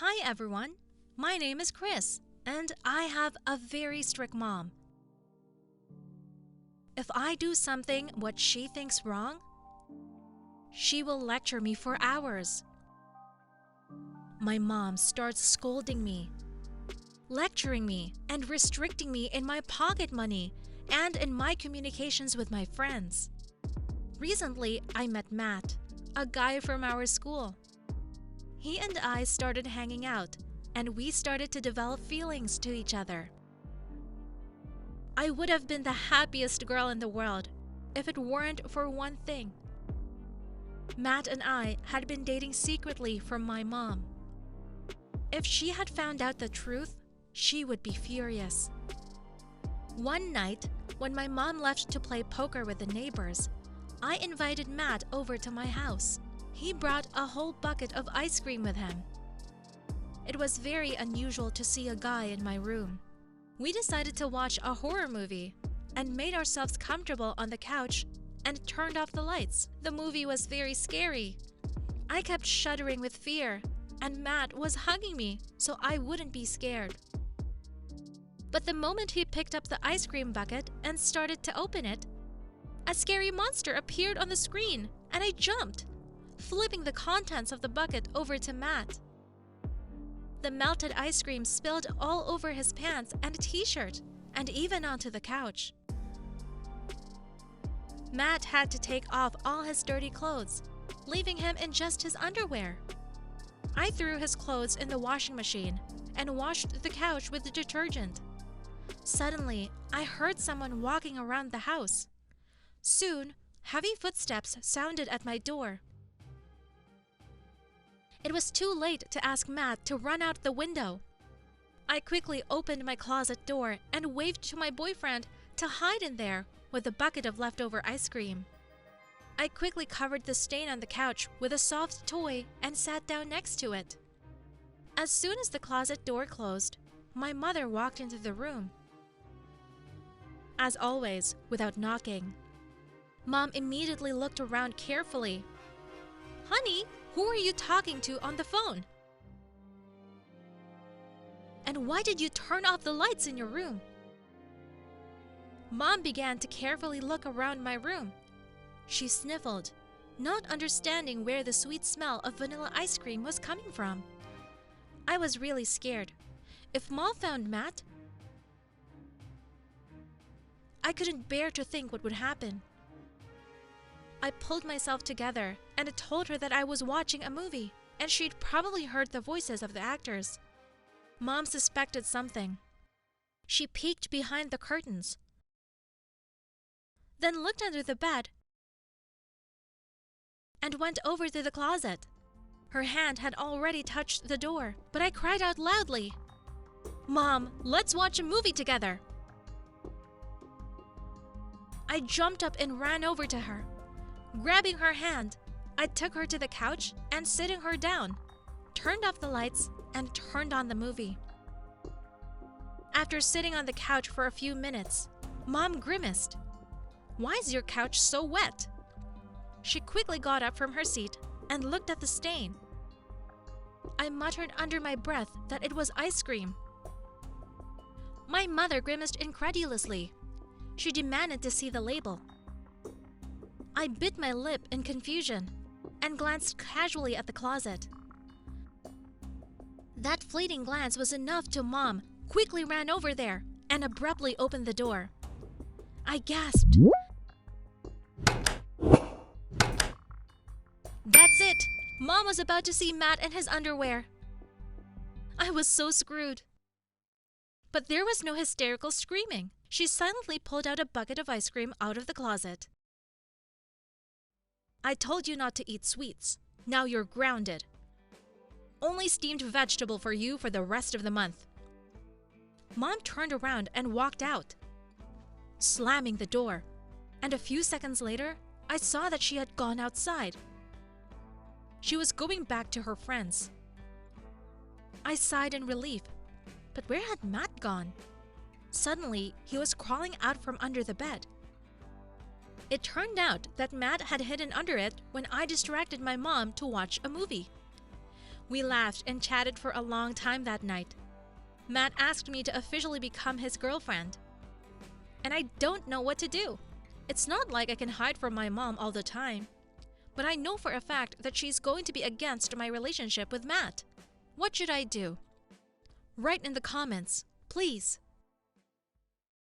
Hi everyone, my name is Chris, and I have a very strict mom. If I do something what she thinks wrong, she will lecture me for hours. My mom starts scolding me, lecturing me, and restricting me in my pocket money and in my communications with my friends. Recently, I met Matt, a guy from our school. He and I started hanging out, and we started to develop feelings to each other. I would have been the happiest girl in the world if it weren't for one thing. Matt and I had been dating secretly from my mom. If she had found out the truth, she would be furious. One night, when my mom left to play poker with the neighbors, I invited Matt over to my house. He brought a whole bucket of ice cream with him. It was very unusual to see a guy in my room. We decided to watch a horror movie and made ourselves comfortable on the couch and turned off the lights. The movie was very scary. I kept shuddering with fear, and Matt was hugging me so I wouldn't be scared. But the moment he picked up the ice cream bucket and started to open it, a scary monster appeared on the screen and I jumped, flipping the contents of the bucket over to Matt. The melted ice cream spilled all over his pants and a t-shirt, and even onto the couch. Matt had to take off all his dirty clothes, leaving him in just his underwear. I threw his clothes in the washing machine and washed the couch with the detergent. Suddenly, I heard someone walking around the house. Soon, heavy footsteps sounded at my door. It was too late to ask Matt to run out the window. I quickly opened my closet door and waved to my boyfriend to hide in there with a bucket of leftover ice cream. I quickly covered the stain on the couch with a soft toy and sat down next to it. As soon as the closet door closed, my mother walked into the room. As always, without knocking. Mom immediately looked around carefully. "Honey, who are you talking to on the phone? And why did you turn off the lights in your room?" Mom began to carefully look around my room. She sniffled, not understanding where the sweet smell of vanilla ice cream was coming from. I was really scared. If Mom found Matt, I couldn't bear to think what would happen. I pulled myself together and told her that I was watching a movie and she'd probably heard the voices of the actors. Mom suspected something. She peeked behind the curtains, then looked under the bed and went over to the closet. Her hand had already touched the door, but I cried out loudly, "Mom, let's watch a movie together." I jumped up and ran over to her. Grabbing her hand, I took her to the couch and sitting her down, turned off the lights and turned on the movie. After sitting on the couch for a few minutes, Mom grimaced. "Why is your couch so wet?" She quickly got up from her seat and looked at the stain. I muttered under my breath that it was ice cream. My mother grimaced incredulously. She demanded to see the label. I bit my lip in confusion and glanced casually at the closet. That fleeting glance was enough to Mom quickly ran over there and abruptly opened the door. I gasped. That's it! Mom was about to see Matt in his underwear. I was so screwed. But there was no hysterical screaming. She silently pulled out a bucket of ice cream out of the closet. "I told you not to eat sweets. Now you're grounded. Only steamed vegetable for you for the rest of the month." Mom turned around and walked out, slamming the door. And a few seconds later, I saw that she had gone outside. She was going back to her friends. I sighed in relief. But where had Matt gone? Suddenly, he was crawling out from under the bed. It turned out that Matt had hidden under it when I distracted my mom to watch a movie. We laughed and chatted for a long time that night. Matt asked me to officially become his girlfriend. And I don't know what to do. It's not like I can hide from my mom all the time. But I know for a fact that she's going to be against my relationship with Matt. What should I do? Write in the comments, please.